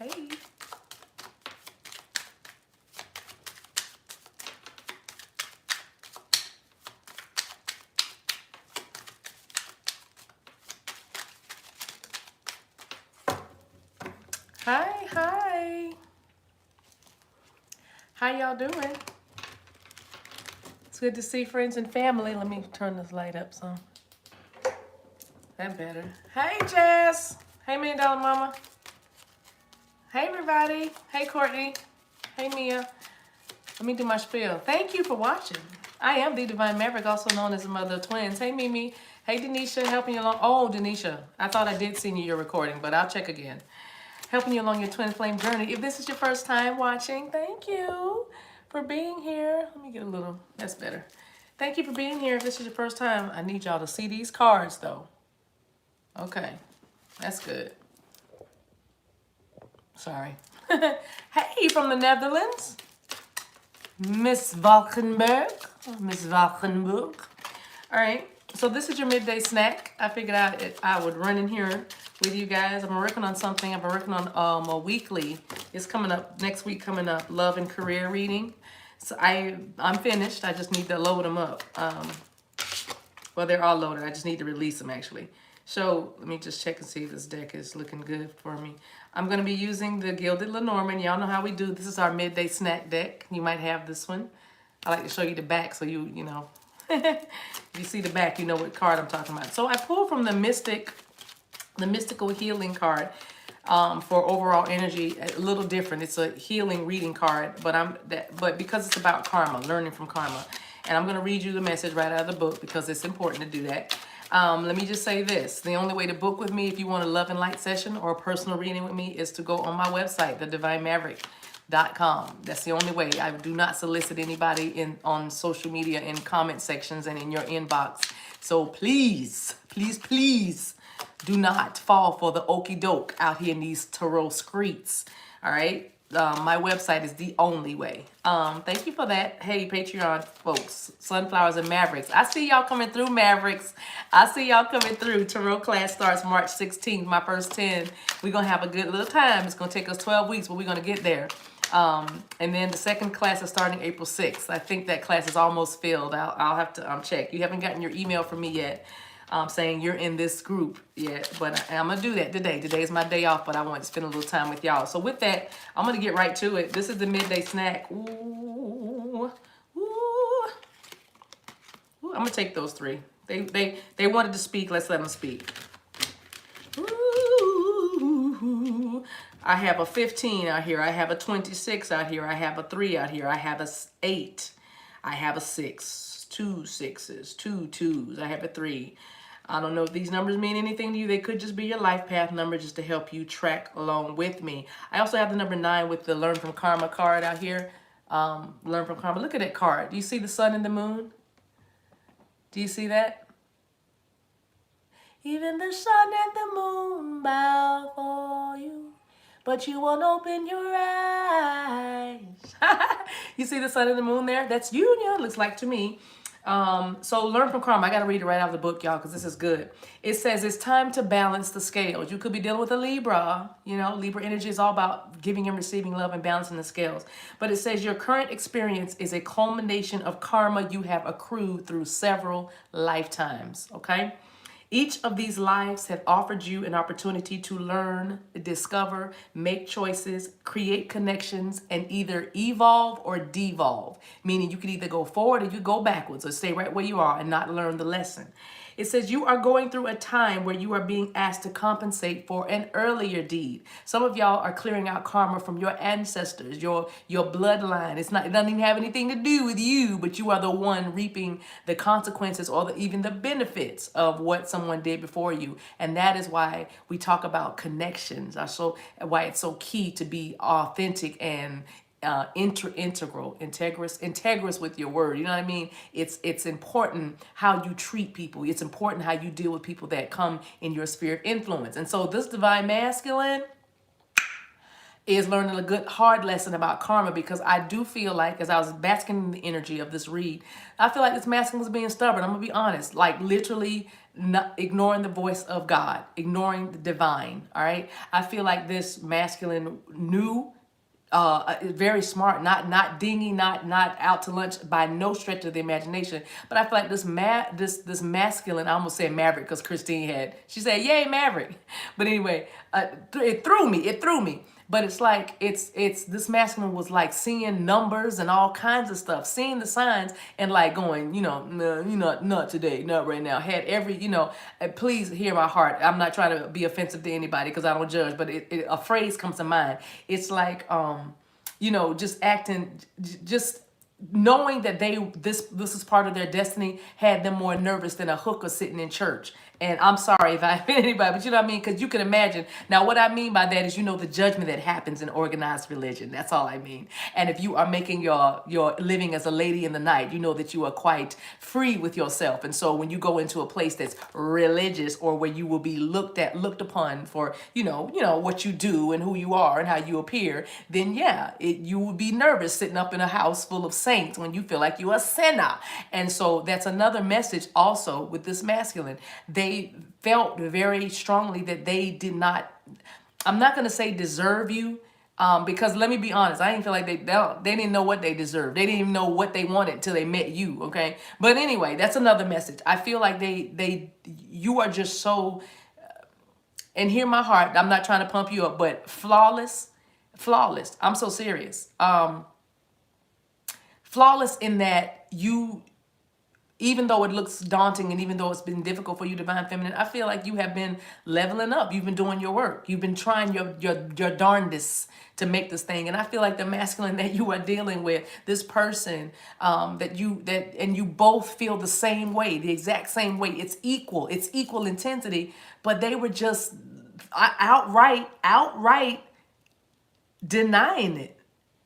Hey. Hi. How y'all doing? It's good to see friends and family. Let me turn this light up some. That better. Hey, Jess. Hey, $1 Million Mama. Hey, everybody. Hey, Courtney. Hey, Mia. Let me do my spiel. Thank you for watching. I am the Divine Maverick, also known as the mother of twins. Hey, Mimi. Hey, Denisha, helping you along. Oh, Denisha, I thought I did send you your recording, but I'll check again. Helping you along your twin flame journey. If this is your first time watching, thank you for being here. Let me get a little, that's better. Thank you for being here. If this is your first time, I need y'all to see these cards, though. Okay, that's good. Sorry. Hey, from the Netherlands. Miss Valkenburg. All right, so this is your midday snack. I figured out I would run in here with you guys. I'm working on something. I've been working on a weekly. It's coming up next week. Coming up, love and career reading. So I'm finished. I just need to load them up. Well, they're all loaded. I just need to release them actually. So let me just check and see if this deck is looking good for me. I'm going to be using the Gilded Lenormand. Y'all know how we do. This is our midday snack deck. You might have this one. I like to show you the back so you know. If you see the back, you know what card I'm talking about. So I pulled from the Mystical Healing card for overall energy. A little different. It's a healing reading card, but because it's about karma, learning from karma. And I'm going to read you the message right out of the book because it's important to do that. Let me just say this. The only way to book with me if you want a love and light session or a personal reading with me is to go on my website, TheDivineMaverick.com. That's the only way. I do not solicit anybody on social media in comment sections and in your inbox. So please do not fall for the okie doke out here in these tarot streets. All right. My website is the only way. Thank you for that. Hey, Patreon folks, Sunflowers and Mavericks. I see y'all coming through, Mavericks. I see y'all coming through. Tarot class starts March 16th, my first 10. We're going to have a good little time. It's going to take us 12 weeks, but we're going to get there. And then the second class is starting April 6th. I think that class is almost filled. I'll have to check. You haven't gotten your email from me yet. Saying you're in this group yet, but I'm gonna do that today. Today is my day off, but I want to spend a little time with y'all. So with that, I'm gonna get right to it. This is the midday snack. Ooh. I'm gonna take those three. They wanted to speak. Let's let them speak. Ooh. I have a 15 out here. I have a 26 out here. I have a 3 out here. I have a 8. I have a 6. 2 6s, 2 2s. I have a 3. I don't know if these numbers mean anything to you. They could just be your life path number just to help you track along with me. I also have the number 9 with the Learn from Karma card out here. Learn from Karma. Look at that card. Do you see the sun and the moon? Do you see that? Even the sun and the moon bow for you, but you won't open your eyes. You see the sun and the moon there? That's union, looks like to me. So learn from karma. I got to read it right out of the book, y'all, because this is good. It says it's time to balance the scales. You could be dealing with a Libra. You know, Libra energy is all about giving and receiving love and balancing the scales. But it says your current experience is a culmination of karma you have accrued through several lifetimes. Okay. Each of these lives have offered you an opportunity to learn, discover, make choices, create connections, and either evolve or devolve. Meaning you could either go forward or you go backwards or stay right where you are and not learn the lesson. It says you are going through a time where you are being asked to compensate for an earlier deed. Some of y'all are clearing out karma from your ancestors, your bloodline. It doesn't even have anything to do with you, but you are the one reaping the consequences or even the benefits of what someone did before you. And that is why we talk about connections. Why it's so key to be authentic and integrous with your word. You know what I mean? It's important how you treat people. It's important how you deal with people that come in your sphere of influence. And so this divine masculine, is learning a good hard lesson about karma, because I do feel like, as I was basking in the energy of this read, I feel like this masculine was being stubborn. I'm gonna be honest, like literally not ignoring the voice of God, ignoring the divine. All right, I feel like this masculine knew, very smart, not dingy, not out to lunch by no stretch of the imagination. But I feel like this masculine, I almost said Maverick because Christine she said, "Yay, Maverick!" But anyway, it threw me. But it's like it's this masculine was like seeing numbers and all kinds of stuff, seeing the signs and like going, no, not today, not right now. Had every, please hear my heart. I'm not trying to be offensive to anybody because I don't judge, but a phrase comes to mind. It's like, just acting, just knowing that this is part of their destiny had them more nervous than a hooker sitting in church. And I'm sorry if I offend anybody, but you know what I mean? Because you can imagine. Now, what I mean by that is, the judgment that happens in organized religion. That's all I mean. And if you are making your living as a lady in the night, you know that you are quite free with yourself. And so when you go into a place that's religious, or where you will be looked upon for, what you do and who you are and how you appear, then yeah, you will be nervous sitting up in a house full of saints when you feel like you're a sinner. And so that's another message also with this masculine. They felt very strongly that they did not, I'm not going to say deserve you, because let me be honest, I didn't feel like they didn't know what they deserved. They didn't even know what they wanted until they met you, okay? But anyway, that's another message. I feel like you are just so, and hear my heart, I'm not trying to pump you up, but flawless. I'm so serious. Flawless in that you, even though it looks daunting and even though it's been difficult for you, Divine Feminine, I feel like you have been leveling up. You've been doing your work. You've been trying your darndest to make this thing. And I feel like the masculine that you are dealing with, this person, and you both feel the same way, the exact same way. It's equal intensity, but they were just outright denying it.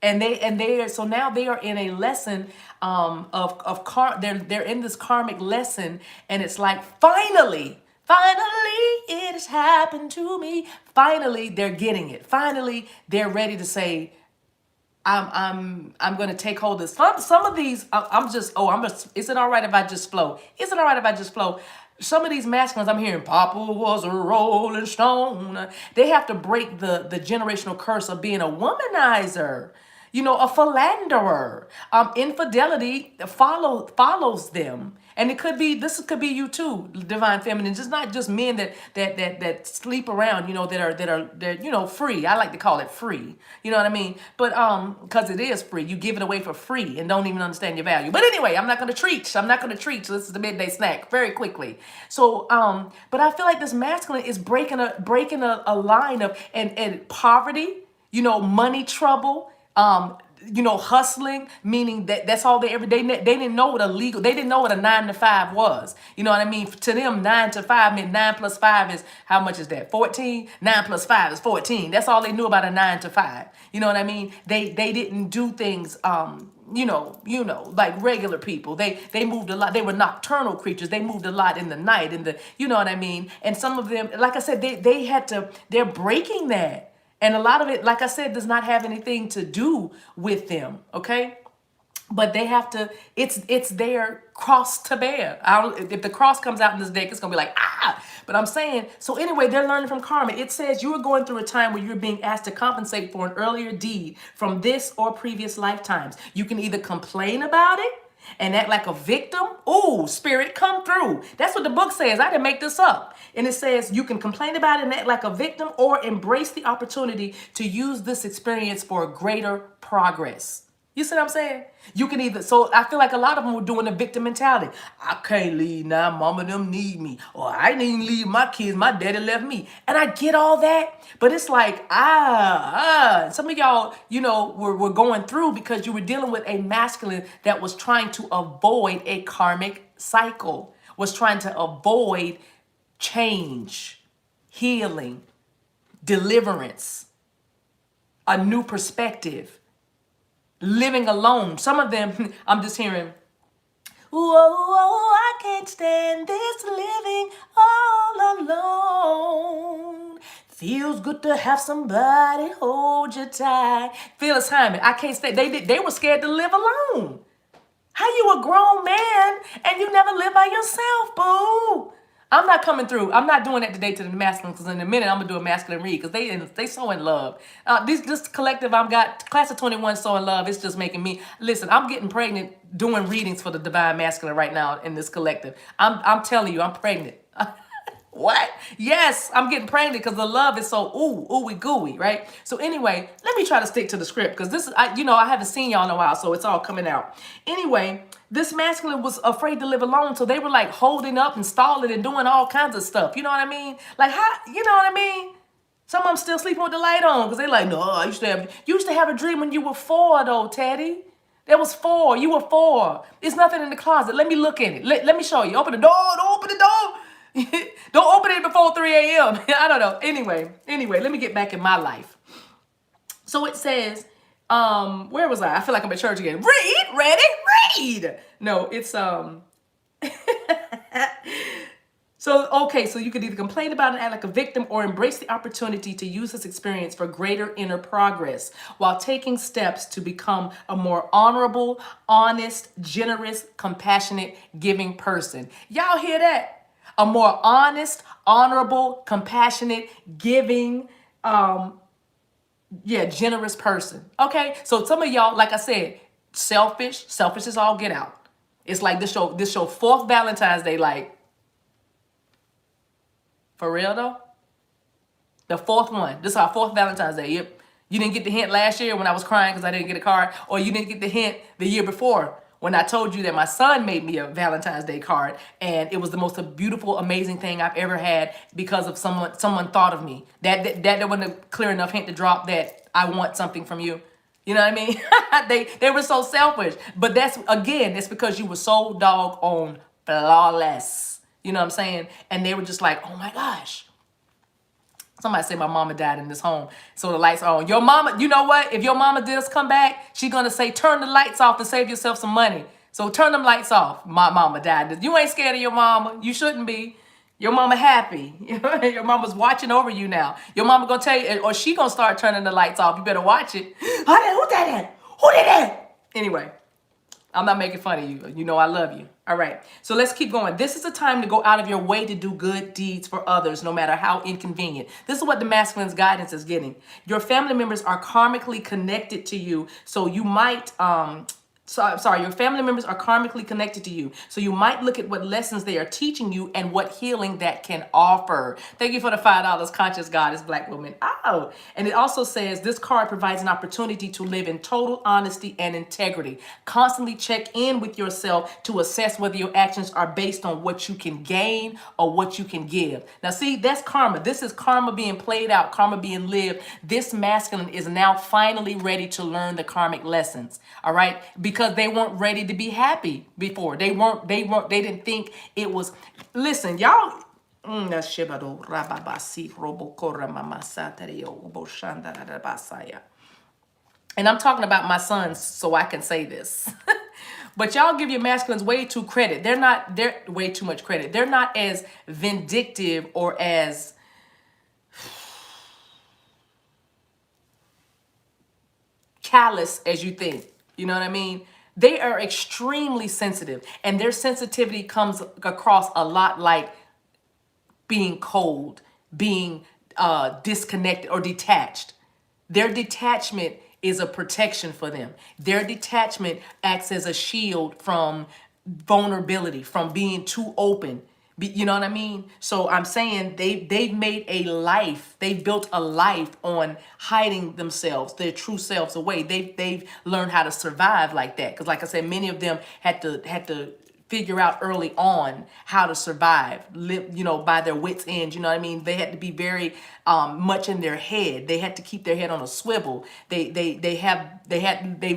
And they are, so now they are in a lesson they're in this karmic lesson, and it's like finally it has happened to me. Finally they're getting it. Finally they're ready to say, I'm going to take hold of this. Some of these is it all right if I just flow? Is it all right if I just flow? Some of these masculines I'm hearing, Papa was a rolling stone. They have to break the generational curse of being a womanizer, a philanderer. Infidelity follows them. And this could be you too, Divine Feminine. Just not just men that sleep around, that are free. I like to call it free. You know what I mean? But because it is free. You give it away for free and don't even understand your value. But anyway, I'm not gonna treat. So this is the midday snack very quickly. So but I feel like this masculine is breaking a line of and poverty, money trouble, hustling, meaning that's all they ever, they didn't know what they didn't know what a 9 to 5 was. You know what I mean? To them, 9 to 5 meant 9 plus 5 is, how much is that? 14? 9 plus 5 is 14. That's all they knew about a 9 to 5. You know what I mean? They didn't do things, like regular people. They moved a lot. They were nocturnal creatures. They moved a lot in the night, you know what I mean? And some of them, like I said, they're breaking that. And a lot of it, like I said, does not have anything to do with them, okay? But they have to, it's their cross to bear. If the cross comes out in this deck, it's going to be like, ah! But I'm saying, so anyway, they're learning from karma. It says you are going through a time where you're being asked to compensate for an earlier deed from this or previous lifetimes. You can either complain about it and act like a victim. Ooh, spirit, come through. That's what the book says. I didn't make this up. And it says you can complain about it and act like a victim, or embrace the opportunity to use this experience for greater progress. You see what I'm saying? You can either, so I feel like a lot of them were doing the victim mentality. I can't leave now, mama them need me. Or I didn't leave my kids, my daddy left me. And I get all that, but it's like, some of y'all, were going through because you were dealing with a masculine that was trying to avoid a karmic cycle, was trying to avoid change, healing, deliverance, a new perspective. Living alone. Some of them, I'm just hearing, whoa, I can't stand this living all alone. Feels good to have somebody hold you tight. Phyllis Hyman, I can't stay. They were scared to live alone. How you a grown man and you never live by yourself, boo? I'm not coming through. I'm not doing that today to the masculine, because in a minute I'm gonna do a masculine read, because they so in love. This collective I've got, class of 21, so in love. It's just making me listen. I'm getting pregnant doing readings for the divine masculine right now in this collective. I'm telling you, I'm pregnant. What? Yes, I'm getting pregnant because the love is so ooey gooey, right? So anyway, let me try to stick to the script, because this is, I haven't seen y'all in a while, so it's all coming out. Anyway, this masculine was afraid to live alone, so they were like holding up and stalling and doing all kinds of stuff. You know what I mean? Like how? You know what I mean? Some of them still sleeping with the light on because they like, no, I used to have a dream when you were 4 though, Teddy. There was 4. You were 4. There's nothing in the closet. Let me look in it. Let me show you. Open the door. Don't open the door. Don't open it before 3 a.m. I don't know. Anyway, let me get back in my life. So it says, where was I? I feel like I'm at church again. Read. No, it's so you could either complain about and act like a victim, or embrace the opportunity to use this experience for greater inner progress while taking steps to become a more honorable, honest, generous, compassionate, giving person. Y'all hear that? A more honest, honorable, compassionate, giving, generous person. Okay, so some of y'all, like I said, selfish is all get out. It's like this show 4th Valentine's Day, like, for real though? The 4th one. This is our 4th Valentine's Day. Yep. You didn't get the hint last year when I was crying because I didn't get a card, or you didn't get the hint the year before when I told you that my son made me a Valentine's Day card, and it was the most beautiful, amazing thing I've ever had because of someone thought of me. That wasn't a clear enough hint to drop that I want something from you. You know what I mean? they were so selfish. But it's because you were so doggone flawless. You know what I'm saying? And they were just like, oh my gosh. Somebody said my mama died in this home, so the lights are on. Your mama, you know what? If your mama does come back, she's going to say, turn the lights off and save yourself some money. So turn them lights off. My mama died. You ain't scared of your mama. You shouldn't be. Your mama happy. Your mama's watching over you now. Your mama going to tell you, or she going to start turning the lights off. You better watch it. Who did that? Anyway. I'm not making fun of you. You know I love you. All right. So let's keep going. This is a time to go out of your way to do good deeds for others, no matter how inconvenient. This is what the masculine's guidance is getting. Your family members are karmically connected to you, so you might your family members are karmically connected to you. So you might look at what lessons they are teaching you and what healing that can offer. Thank you for the $5 conscious goddess, black woman. Oh, and it also says this card provides an opportunity to live in total honesty and integrity. Constantly check in with yourself to assess whether your actions are based on what you can gain or what you can give. Now, see, that's karma. This is karma being played out, karma being lived. This masculine is now finally ready to learn the karmic lessons. All right, because they weren't ready to be happy before. They didn't think it was. Listen, y'all. And I'm talking about my sons, so I can say this. But y'all give your masculines way too credit. They're way too much credit. They're not as vindictive or as callous as you think. You know what I mean? They are extremely sensitive, and their sensitivity comes across a lot like being cold, being disconnected or detached. Their detachment is a protection for them. Their detachment acts as a shield from vulnerability, from being too open. You know what I mean? So I'm saying they've made a life. They've built a life on hiding themselves, their true selves away. They've learned how to survive like that. Because like I said, many of them had to figure out early on how to survive, live, by their wits' end. You know what I mean? They had to be very much in their head. They had to keep their head on a swivel. They've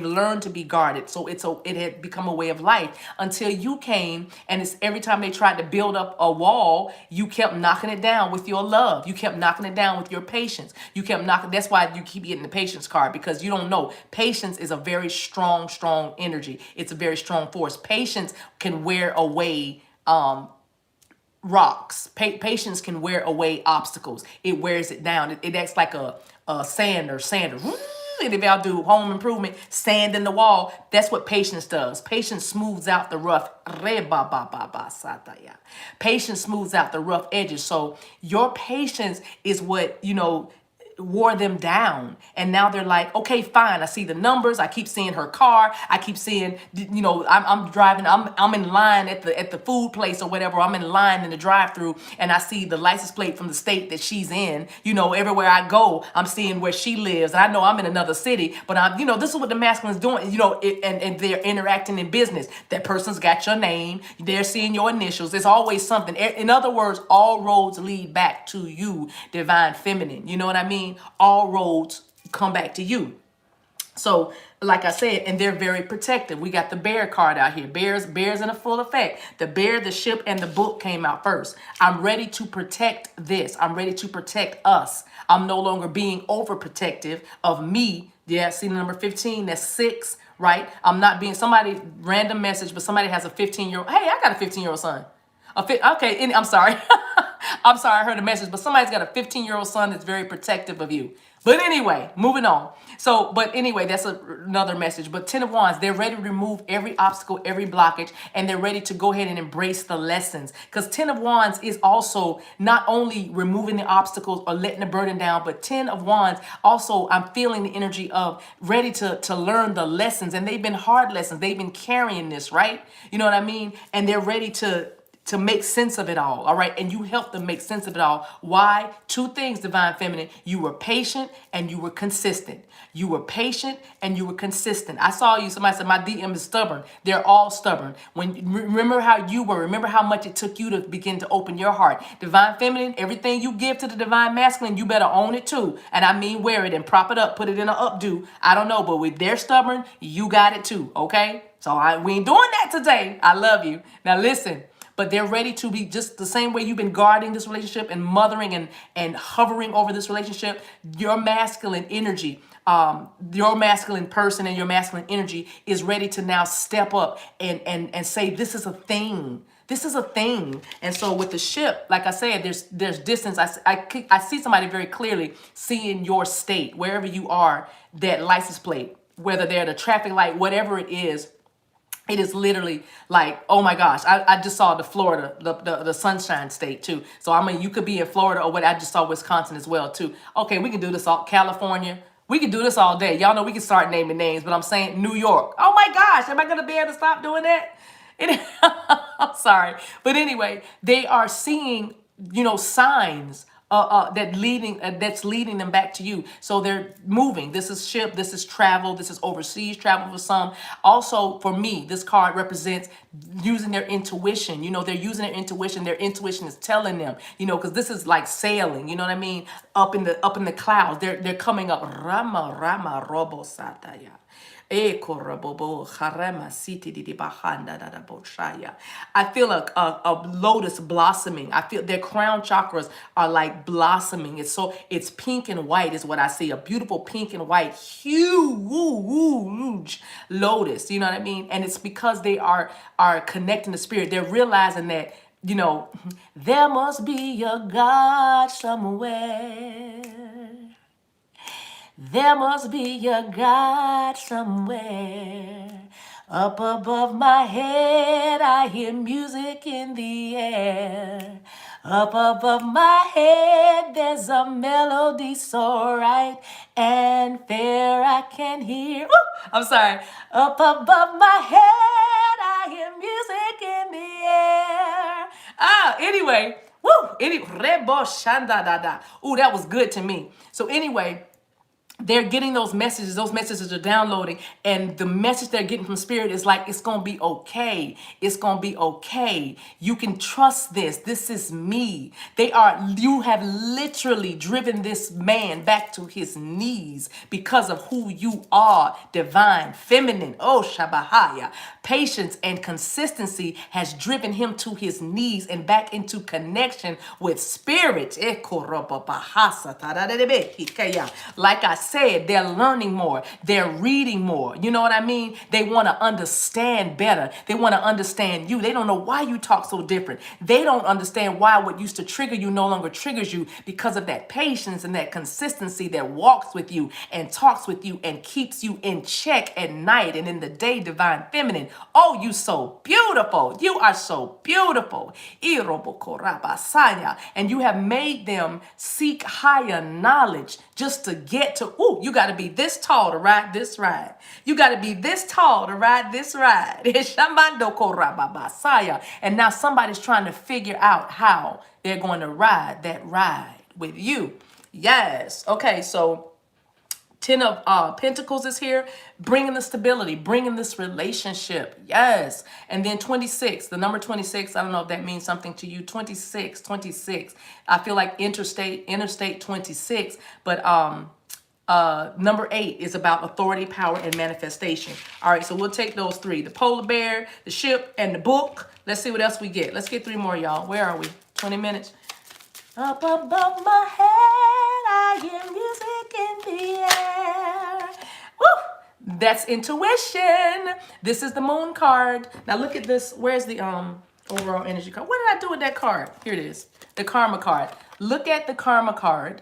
learned to be guarded. So it had become a way of life until you came, and it's every time they tried to build up a wall, you kept knocking it down with your love. You kept knocking it down with your patience. You kept knocking. That's why you keep getting the patience card, because you don't know. Patience is a very strong energy. It's a very strong force. Patience can wear away rocks. Patience can wear away obstacles. It wears it down. It acts like a sander. And if y'all do home improvement, sand in the wall, that's what patience does. Patience smooths out the rough. Patience smooths out the rough edges. So your patience is what, wore them down. And now they're like, okay, fine. I see the numbers. I keep seeing her car. I keep seeing, I'm driving. I'm in line at the food place or whatever. I'm in line in the drive-through, and I see the license plate from the state that she's in. Everywhere I go, I'm seeing where she lives. I know I'm in another city, but this is what the masculine's doing. And they're interacting in business. That person's got your name. They're seeing your initials. There's always something. In other words, all roads lead back to you, divine feminine. You know what I mean? All roads come back to you. So, like I said, and they're very protective. We got the bear card out here. Bears in a full effect. The bear, the ship, and the book came out first. I'm ready to protect this. I'm ready to protect us. I'm no longer being overprotective of me. Yeah, see number 15, that's 6, right? I'm not being somebody random message, but somebody has a 15-year-old. Hey, I got a 15-year-old son. Okay, I'm sorry. I'm sorry, I heard a message, but somebody's got a 15-year-old son that's very protective of you. But anyway, moving on. So, but anyway, that's another message. But 10 of Wands, they're ready to remove every obstacle, every blockage, and they're ready to go ahead and embrace the lessons. Because 10 of Wands is also not only removing the obstacles or letting the burden down, but 10 of Wands also, I'm feeling the energy of ready to learn the lessons. And they've been hard lessons. They've been carrying this, right? You know what I mean? And they're ready to make sense of it all right? And you help them make sense of it all. Why? 2 things, divine feminine. You were patient and you were consistent. You were patient and you were consistent. I saw you, somebody said, my DM is stubborn. They're all stubborn. Remember how you were. Remember how much it took you to begin to open your heart. Divine feminine, everything you give to the divine masculine, you better own it too. And I mean wear it and prop it up, put it in an updo. I don't know, but if they're stubborn, you got it too, okay? So we ain't doing that today. I love you. Now listen. But they're ready to be just the same way you've been guarding this relationship and mothering and hovering over this relationship. Your masculine energy, your masculine person and your masculine energy is ready to now step up and say, this is a thing. This is a thing. And so with the ship, like I said, there's distance. I see somebody very clearly seeing your state, wherever you are, that license plate, whether they're at a traffic light, whatever it is. It is literally like, oh my gosh, I just saw the Florida, the Sunshine State too. So I mean, you could be in Florida or what. I just saw Wisconsin as well too. Okay, we can do this all, California. We can do this all day. Y'all know we can start naming names, but I'm saying New York. Oh my gosh, am I gonna be able to stop doing that? I'm sorry. But anyway, they are seeing, signs that's leading them back to you. So they're moving. This is ship, this is travel, this is overseas travel for some. Also, for me, this card represents using their intuition. They're using their intuition. Their intuition is telling them, because this is like sailing, you know what I mean? Up in the clouds. They're coming up. Rama robo sataya. I feel a lotus blossoming. I feel their crown chakras are like blossoming. It's pink and white is what I see. A beautiful pink and white, huge lotus. You know what I mean? And it's because they are connecting the spirit. They're realizing that, there must be a God somewhere. There must be a God somewhere. Up above my head, I hear music in the air. Up above my head, there's a melody so right and fair I can hear. Ooh, I'm sorry. Up above my head, I hear music in the air. Anyway. Rebo shanda da da. Ooh, that was good to me. So anyway, they're getting those messages are downloading, and the message they're getting from spirit is like, it's gonna be okay. It's gonna be okay. You can trust this. This is me. You have literally driven this man back to his knees because of who you are, divine, feminine. Oh, Shabahaya. Patience and consistency has driven him to his knees and back into connection with spirit. Like I said, they're learning more. They're reading more. You know what I mean? They want to understand better. They want to understand you. They don't know why you talk so different. They don't understand why what used to trigger you no longer triggers you, because of that patience and that consistency that walks with you and talks with you and keeps you in check at night and in the day, divine feminine. Oh, you so beautiful. You are so beautiful. And you have made them seek higher knowledge just to get to, ooh, you got to be this tall to ride this ride. You got to be this tall to ride this ride. And now somebody's trying to figure out how they're going to ride that ride with you. Yes. Okay, so 10 of Pentacles is here, bringing the stability, bringing this relationship. Yes. And then 26, the number 26, I don't know if that means something to you. 26. I feel like interstate 26, but number 8 is about authority, power, and manifestation. All right, so we'll take those 3, the polar bear, the ship, and the book. Let's see what else we get. Let's get 3 more, y'all. Where are we? 20 minutes. Up above my head, I hear music in the air. Woo! That's intuition. This is the moon card. Now look at this. Where's the overall energy card? What did I do with that card? Here it is. The karma card. Look at the karma card.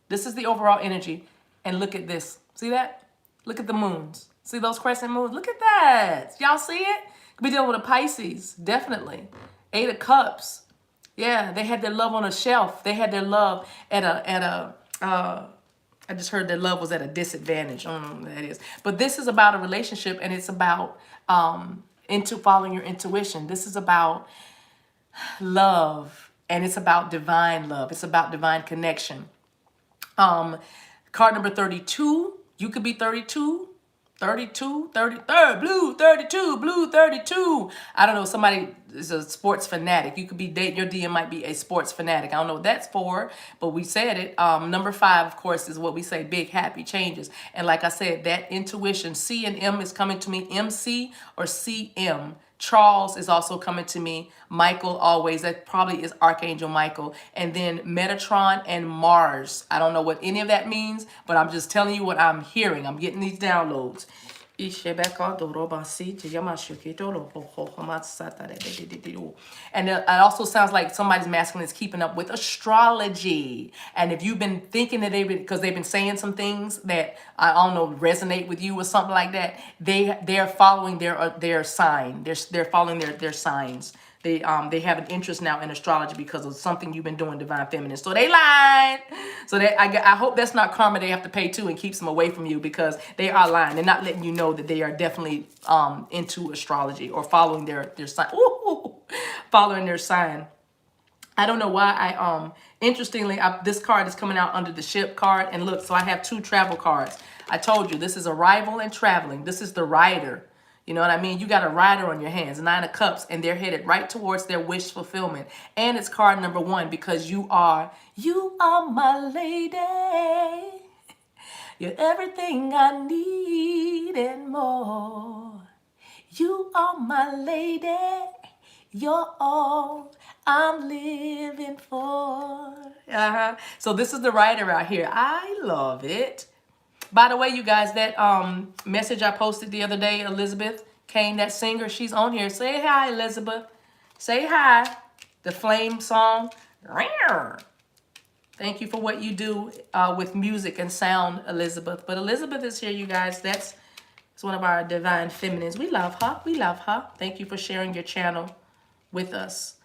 This is the overall energy. And look at this. See that? Look at the moons. See those crescent moons? Look at that. Y'all see it? Could be dealing with a Pisces. Definitely. 8 of Cups. Yeah, they had their love on a shelf. They had their love at a I just heard their love was at a disadvantage. I don't know what that is. But this is about a relationship, and it's about into following your intuition. This is about love, and it's about divine love. It's about divine connection. Card number 32. You could be 32. 32, 33rd, blue 32, blue 32. I don't know, somebody is a sports fanatic. You could be, your DM might be a sports fanatic. I don't know what that's for, but we said it. Number 5, of course, is what we say, big, happy changes. And like I said, that intuition, C and M is coming to me, MC or CM. Charles is also coming to me. Michael always, that probably is Archangel Michael. And then Metatron and Mars. I don't know what any of that means, but I'm just telling you what I'm hearing. I'm getting these downloads. And it also sounds like somebody's masculine is keeping up with astrology. And if you've been thinking that because they've been saying some things that I don't know resonate with you or something like that, they're following their sign. They're following their signs. They have an interest now in astrology because of something you've been doing, divine feminine. So they lied. So I hope that's not karma they have to pay too and keeps them away from you, because they are lying. They're not letting you know that they are definitely into astrology or following their sign. Ooh, following their sign. I don't know why interestingly, this card is coming out under the ship card. And look, so I have 2 travel cards. I told you, this is arrival and traveling. This is the rider. You know what I mean? You got a rider on your hands, 9 of Cups, and they're headed right towards their wish fulfillment. And it's card number 1 because you are my lady. You're everything I need and more. You are my lady. You're all I'm living for. So this is the rider out here. I love it. By the way, you guys, that message I posted the other day, Elizabeth Kane, that singer, she's on here. Say hi, Elizabeth. Say hi. The Flame song. Thank you for what you do with music and sound, Elizabeth. But Elizabeth is here, you guys. That's one of our divine feminines. We love her. We love her. Thank you for sharing your channel with us.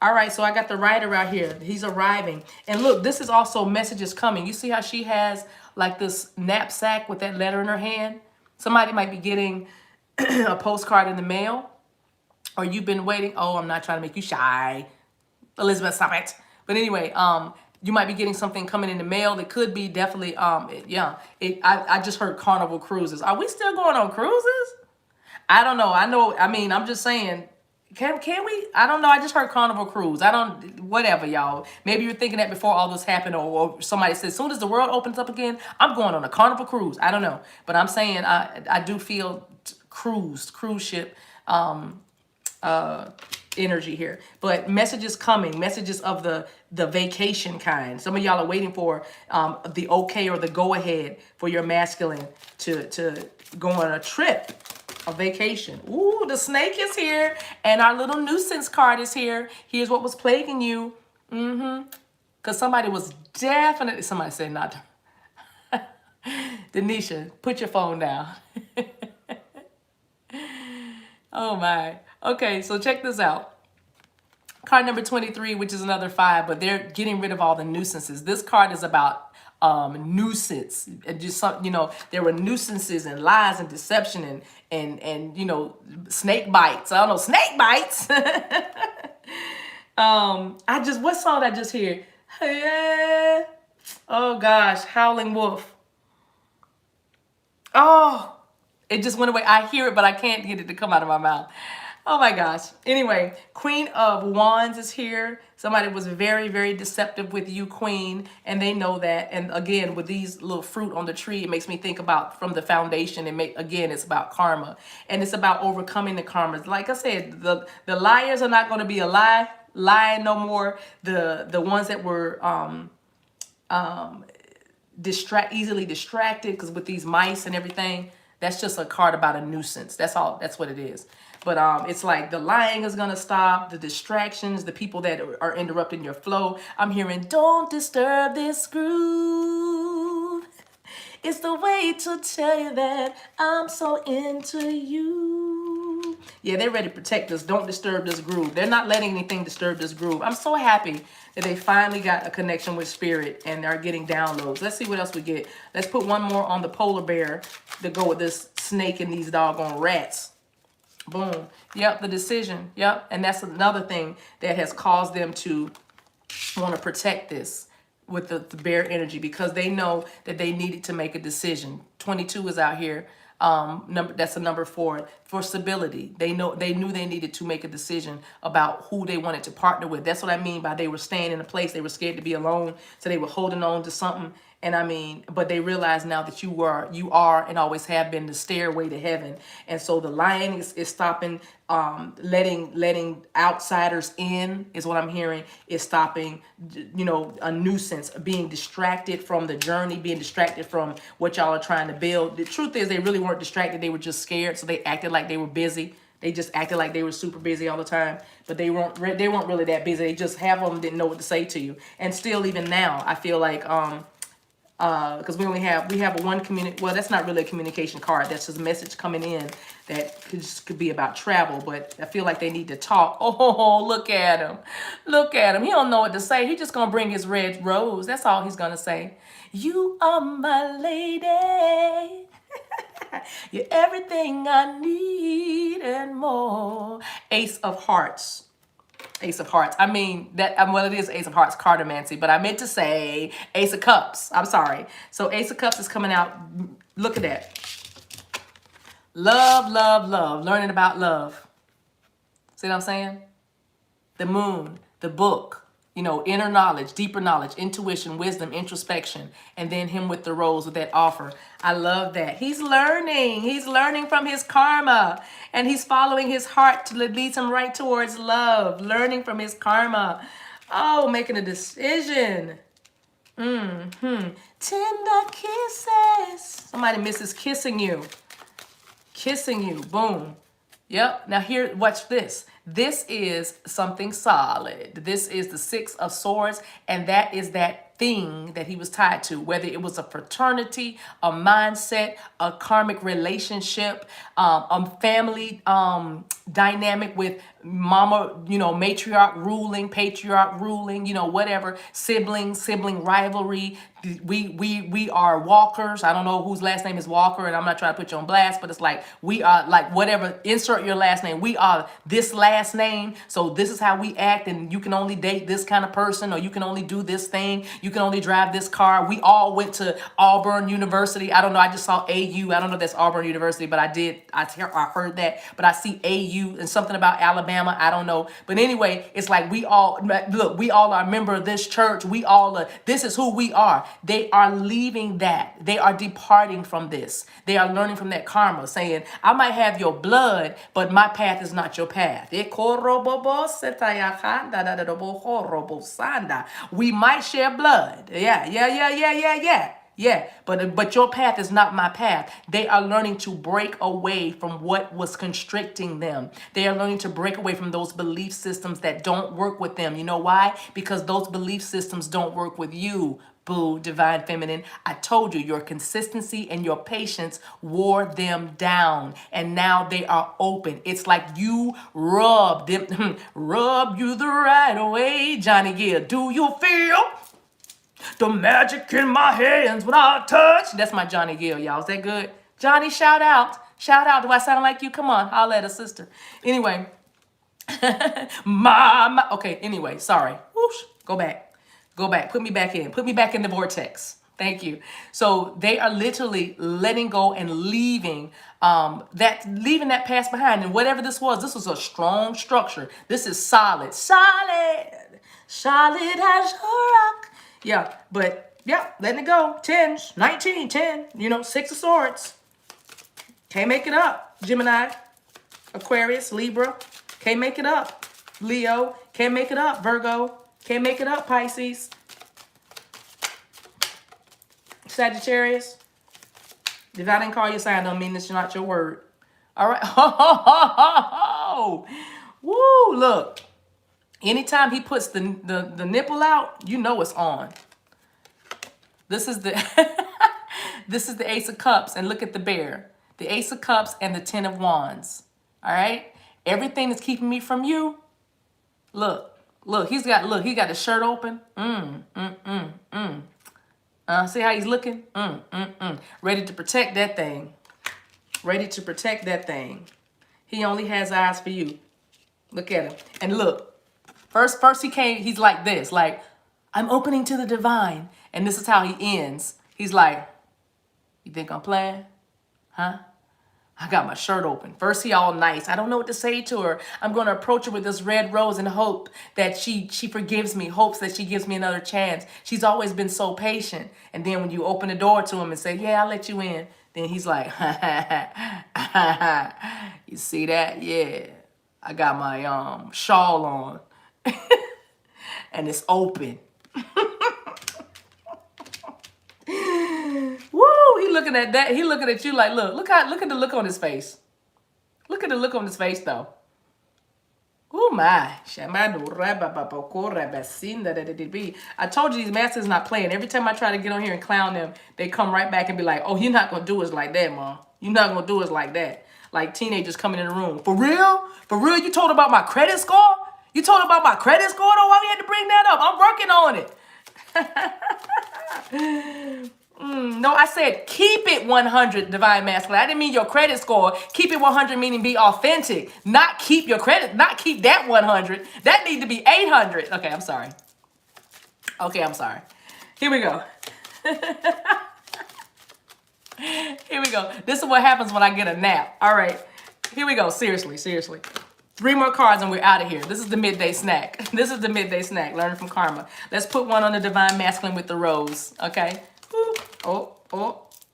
All right, so I got the rider out here. He's arriving. And look, this is also messages coming. You see how she has like this knapsack with that letter in her hand? Somebody might be getting a postcard in the mail, or you've been waiting. Oh, I'm not trying to make you shy. Elizabeth, stop it. But anyway, you might be getting something coming in the mail that could be definitely, I just heard Carnival Cruises. Are we still going on cruises? I don't know. I'm just saying, can we? I don't know. I just heard Carnival Cruise. Whatever, y'all. Maybe you're thinking that before all this happened, or somebody says, as soon as the world opens up again, I'm going on a Carnival Cruise. I don't know. But I'm saying I do feel cruise ship energy here. But messages coming, messages of the vacation kind. Some of y'all are waiting for the okay or the go ahead for your masculine to go on a trip, a vacation. Ooh, the snake is here, and our little nuisance card is here. Here's what was plaguing you. Because somebody was definitely, somebody said not. Denisha, put your phone down. Oh my. Okay, so check this out. Card number 23, which is another 5, but they're getting rid of all the nuisances. This card is about nuisance. And just some, there were nuisances and lies and deception and snake bites. I don't know, snake bites. What song did I just hear? Yeah. Oh gosh, Howling Wolf. Oh, it just went away. I hear it, but I can't get it to come out of my mouth. Oh my gosh. Anyway, Queen of Wands is here. Somebody was very, very deceptive with you, Queen, and they know that. And again, with these little fruit on the tree, it makes me think about from the foundation. Again, it's about karma, and it's about overcoming the karmas. Like I said, the liars are not going to be lying no more. The ones that were easily distracted, because with these mice and everything, that's just a card about a nuisance. That's all. That's what it is. But it's like the lying is going to stop, the distractions, the people that are interrupting your flow. I'm hearing, don't disturb this groove. It's the way to tell you that I'm so into you. Yeah, they're ready to protect us. Don't disturb this groove. They're not letting anything disturb this groove. I'm so happy that they finally got a connection with spirit and are getting downloads. Let's see what else we get. Let's put one more on the polar bear to go with this snake and these doggone rats. Boom. Yep, the decision. Yep. And that's another thing that has caused them to want to protect this with the bear energy, because they know that they needed to make a decision. 22 is out here. That's a number 4 for stability. They knew they needed to make a decision about who they wanted to partner with. That's what I mean by they were staying in a place. They were scared to be alone, so they were holding on to something. And I mean, but they realize now that you are and always have been the stairway to heaven. And so the lying is stopping, letting outsiders in is what I'm hearing, is stopping, a nuisance, being distracted from the journey, being distracted from what y'all are trying to build. The truth is they really weren't distracted. They were just scared. So they acted like they were busy. They just acted like they were super busy all the time, but they weren't really that busy. They just half of them didn't know what to say to you. And still, even now, I feel like, because we have one well, that's not really a communication card. That's just a message coming in that could be about travel, but I feel like they need to talk. Oh, look at him. Look at him. He don't know what to say. He's just going to bring his red rose. That's all he's going to say. You are my lady. You're everything I need and more. Ace of Hearts. Ace of Hearts. I mean, well, it is Ace of Hearts, cartomancy, but I meant to say Ace of Cups. I'm sorry. So Ace of Cups is coming out. Look at that. Love, love, love. Learning about love. See what I'm saying? The moon, the book, inner knowledge, deeper knowledge, intuition, wisdom, introspection, and then him with the rose with that offer. I love that. He's learning. He's learning from his karma, and he's following his heart to leads him right towards love, learning from his karma. Oh, making a decision. Tender kisses. Somebody misses kissing you. Kissing you. Boom. Yep. Now here, watch this. This is something solid. This is the 6 of Swords, and that is that thing that he was tied to, whether it was a fraternity, a mindset, a karmic relationship, a family dynamic with mama, matriarch ruling, patriarch ruling, whatever, sibling rivalry. We are walkers. I don't know whose last name is Walker, and I'm not trying to put you on blast, but it's like we are, like, whatever, insert your last name. We are this last name, so this is how we act, and you can only date this kind of person, or you can only do this thing. You can only drive this car. We all went to Auburn University. I don't know. I just saw AU. I don't know if that's Auburn University, but I heard that. But I see AU and something about Alabama. I don't know. But anyway, it's like we all, look, we all are a member of this church. We all are, this is who we are. They are leaving that. They are departing from this. They are learning from that karma, saying, I might have your blood, but my path is not your path. We might share blood. Yeah, but your path is not my path. They are learning to break away from what was constricting them. They are learning to break away from those belief systems that don't work with them. You know why? Because those belief systems don't work with you. Boo, divine feminine. I told you, your consistency and your patience wore them down, and now they are open. It's like you rubbed them, rub you the right way, Johnny Gill. Do you feel the magic in my hands when I touch? That's my Johnny Gill, y'all. Is that good? Johnny, shout out. Shout out. Do I sound like you? Come on, holla at a sister. Anyway. Okay, anyway, sorry. Whoosh, go back. Go back. Put me back in. Put me back in the vortex. Thank you. So they are literally letting go and leaving that past behind. And whatever this was a strong structure. This is solid. Solid as a rock. Yeah, but yeah, letting it go. 10s, 19, 10, 6 of swords. Can't make it up. Gemini, Aquarius, Libra. Can't make it up. Leo. Can't make it up. Virgo. Can't make it up, Pisces. Sagittarius. If I didn't call you sign, don't mean it's not your word. All right. Woo, look. Anytime he puts the nipple out, you know it's on. This is the this is the Ace of Cups, and look at the bear. The Ace of Cups and the Ten of Wands. All right? Everything that's keeping me from you. Look, he got the shirt open. See how he's looking? Ready to protect that thing. Ready to protect that thing. He only has eyes for you. Look at him. And look, first he's like this, like, I'm opening to the divine. And this is how he ends. He's like, you think I'm playing? Huh? I got my shirt open. First, he all nice. I don't know what to say to her. I'm going to approach her with this red rose and hope that she forgives me, hopes that she gives me another chance. She's always been so patient. And then when you open the door to him and say, yeah, I'll let you in, then he's like, you see that? Yeah. I got my shawl on. And it's open. Woo, he looking at that. He looking at you like, look at the look on his face. Look at the look on his face though. Oh my. I told you these masters not playing. Every time I try to get on here and clown them, they come right back and be like, oh, you're not going to do us like that, Mom. You're not going to do us like that. Like teenagers coming in the room. For real? For real? You told about my credit score? You told about my credit score though? Why we had to bring that up? I'm working on it. No, I said keep it 100, divine masculine. I didn't mean your credit score. Keep it 100 meaning be authentic. Not keep your credit, not keep that 100. That needs to be 800. Okay, I'm sorry. Here we go. Here we go. This is what happens when I get a nap. All right. Here we go. Seriously. 3 more cards and we're out of here. This is the midday snack. Learning from karma. Let's put one on the divine masculine with the rose. Okay.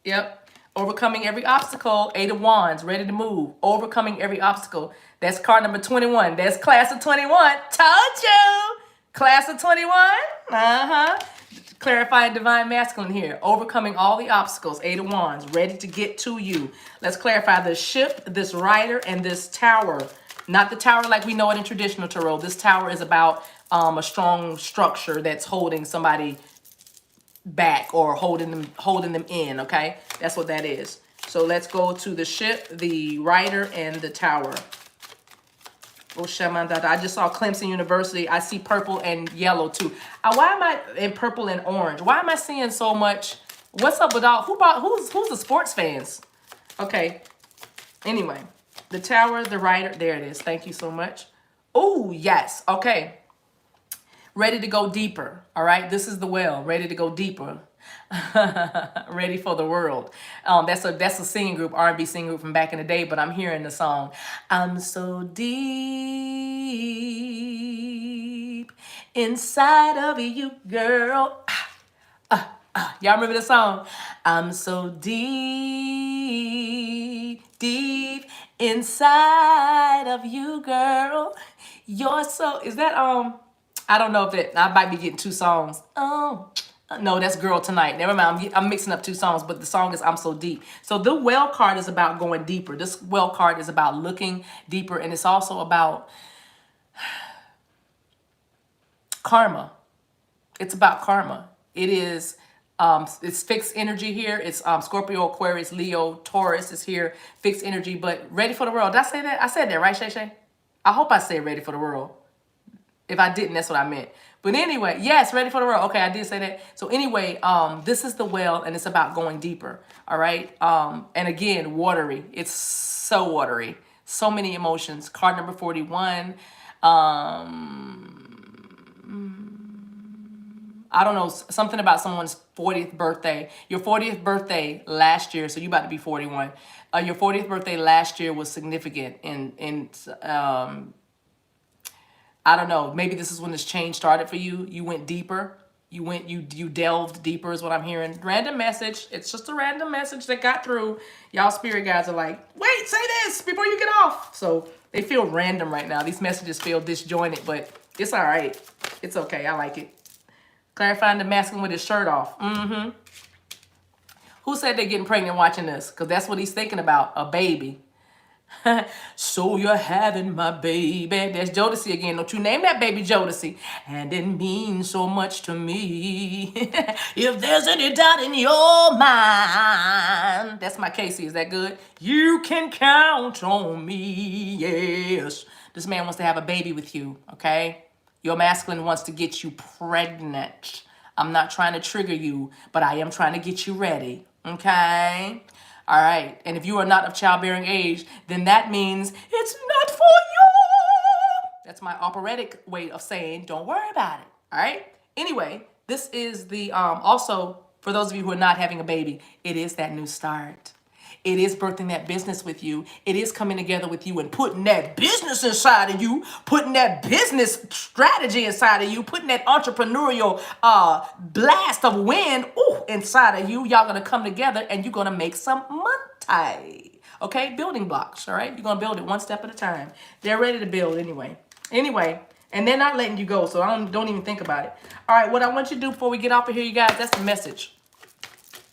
Yep. Overcoming every obstacle. 8 of Wands. Ready to move. Overcoming every obstacle. That's card number 21. That's class of 21. Told you. Class of 21. Clarifying divine masculine here. Overcoming all the obstacles. 8 of Wands. Ready to get to you. Let's clarify this ship, this rider, and this tower. Not the tower like we know it in traditional tarot. This tower is about a strong structure that's holding somebody back or holding them in, okay? That's what that is. So let's go to the ship, the rider, and the tower. Oh, Shamandada. I just saw Clemson University. I see purple and yellow too. Why am I in purple and orange? Why am I seeing so much? What's up with all who's the sports fans? Okay. Anyway, the tower, the rider, there it is. Thank you so much. Oh, yes. Okay. Ready to go deeper. All right. This is the well. Ready to go deeper. Ready for the world. That's a singing group, R&B singing group from back in the day, but I'm hearing the song. I'm so deep inside of you, girl. Y'all remember the song? I'm so deep, deep inside of you, girl. You're so, is that, I don't know if it, I might be getting two songs. Oh, no, that's Girl Tonight. Never mind, I'm mixing up two songs, but the song is I'm So Deep. So the well card is about going deeper. This well card is about looking deeper, and it's also about karma. It's about karma. It is, it's fixed energy here. It's Scorpio, Aquarius, Leo, Taurus is here. Fixed energy, but ready for the world. Did I say that? I said that, right, Shay Shay? I hope I said ready for the world. If I didn't, that's what I meant. But anyway, yes, ready for the world. Okay, I did say that. So anyway, this is the well, and it's about going deeper. All right. And again, watery. It's so watery. So many emotions. Card number 41. I don't know, something about someone's 40th birthday. Your 40th birthday last year, so you about to be 41. Your 40th birthday last year was significant in I don't know, maybe this is when this change started for you. You went deeper. You delved deeper is what I'm hearing. Random message. It's just a random message that got through. Y'all spirit guys are like, wait, say this before you get off. So they feel random right now. These messages feel disjointed, but it's all right. It's okay. I like it. Clarifying the masculine with his shirt off. Who said they're getting pregnant watching this? Because that's what he's thinking about, a baby. So you're having my baby. There's Jodeci again. Don't you name that baby Jodeci. And it means so much to me. If there's any doubt in your mind. That's my Casey. Is that good? You can count on me. Yes. This man wants to have a baby with you. Okay? Your masculine wants to get you pregnant. I'm not trying to trigger you, but I am trying to get you ready. Okay? All right. And if you are not of childbearing age, then that means it's not for you. That's my operatic way of saying don't worry about it. All right? Anyway, this is the, also, for those of you who are not having a baby, it is that new start. It is birthing that business with you. It is coming together with you and putting that business inside of you, putting that business strategy inside of you, putting that entrepreneurial blast of wind inside of you. Y'all going to come together and you're going to make some money. Okay? Building blocks, all right? You're going to build it one step at a time. They're ready to build anyway. And they're not letting you go, so don't even think about it. All right, what I want you to do before we get off of here, you guys, that's the message.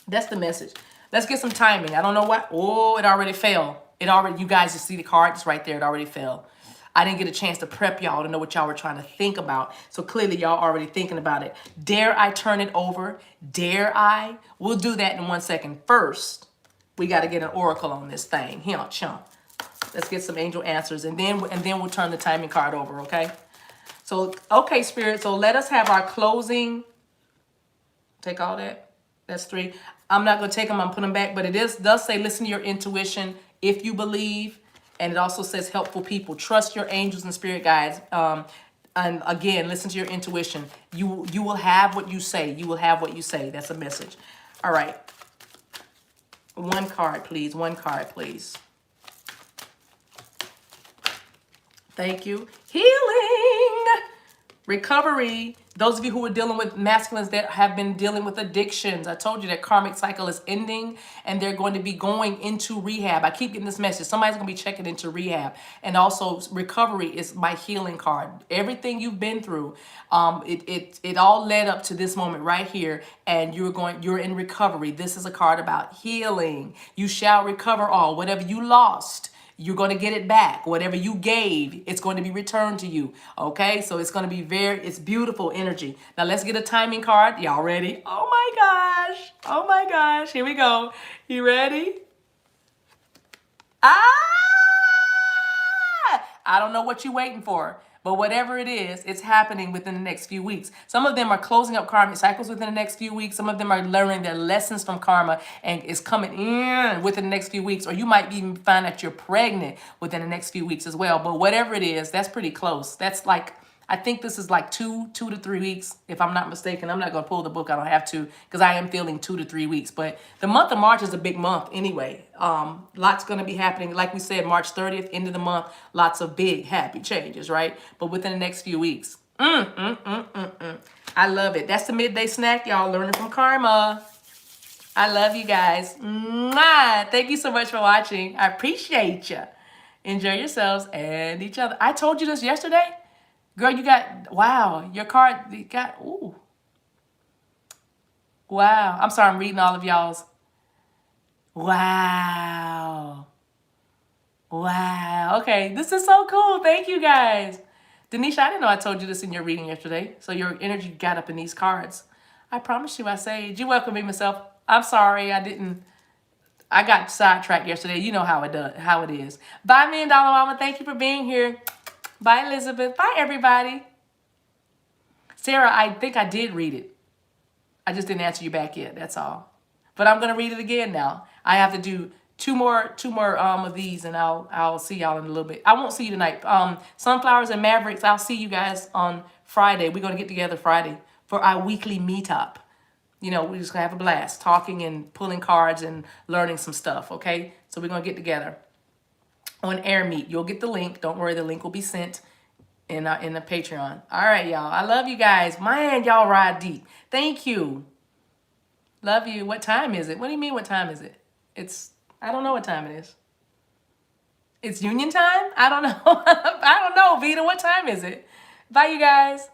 That's the message. Let's get some timing. I don't know what. Oh, it already fell. You guys just see the card. It's right there. It already fell. I didn't get a chance to prep y'all to know what y'all were trying to think about. So clearly y'all already thinking about it. Dare I turn it over? Dare I? We'll do that in 1 second. First, we got to get an oracle on this thing. Here, chump. Let's get some angel answers. And then we'll turn the timing card over, okay? So, okay, Spirit. So let us have our closing. Take all that. That's 3. I'm not going to take them. I'm putting them back. But it does say listen to your intuition if you believe. And it also says helpful people. Trust your angels and spirit guides. And again, listen to your intuition. You will have what you say. You will have what you say. That's a message. All right. 1 card, please. 1 card, please. Thank you. Healing. Recovery. Those of you who are dealing with masculines that have been dealing with addictions. I told you that karmic cycle is ending and they're going to be going into rehab. I keep getting this message. Somebody's going to be checking into rehab. And also recovery is my healing card. Everything you've been through, it all led up to this moment right here. And you're in recovery. This is a card about healing. You shall recover all. Whatever you lost, you're going to get it back. Whatever you gave, it's going to be returned to you. Okay? So it's going to be it's beautiful energy. Now let's get a timing card. Y'all ready? Oh my gosh. Oh my gosh. Here we go. You ready? I don't know what you're waiting for. But whatever it is, it's happening within the next few weeks. Some of them are closing up karmic cycles within the next few weeks. Some of them are learning their lessons from karma and it's coming in within the next few weeks. Or you might even find that you're pregnant within the next few weeks as well. But whatever it is, that's pretty close. That's like, I think this is like 2 to 3 weeks, if I'm not mistaken. I'm not going to pull the book. I don't have to, because I am feeling 2 to 3 weeks. But the month of March is a big month anyway. Lots going to be happening. Like we said, March 30th, end of the month, lots of big, happy changes, right? But within the next few weeks. I love it. That's the midday snack, y'all. Learning from Karma. I love you guys. Mwah! Thank you so much for watching. I appreciate you. Enjoy yourselves and each other. I told you this yesterday. Girl, you got, wow, your card, you got, ooh. Wow. I'm sorry, I'm reading all of y'all's. Wow. Wow. Okay, this is so cool. Thank you guys. Denisha, I didn't know I told you this in your reading yesterday. So your energy got up in these cards. I promise you I saved. You're welcome, me myself. I'm sorry I got sidetracked yesterday. You know how it is. Bye, $1 Million Mama. Thank you for being here. Bye, Elizabeth. Bye, everybody. Sarah, I think I did read it. I just didn't answer you back yet. That's all. But I'm gonna read it again now. I have to do two more of these, and I'll see y'all in a little bit. I won't see you tonight. Sunflowers and Mavericks. I'll see you guys on Friday. We're gonna get together Friday for our weekly meetup. You know, we're just gonna have a blast talking and pulling cards and learning some stuff. Okay, so we're gonna get together on Air Meet. You'll get the link. Don't worry, the link will be sent in the Patreon. All right, y'all. I love you guys. Man, y'all ride deep. Thank you. Love you. What time is it? What do you mean, what time is it? I don't know what time it is. It's union time? I don't know. I don't know, Vita. What time is it? Bye, you guys.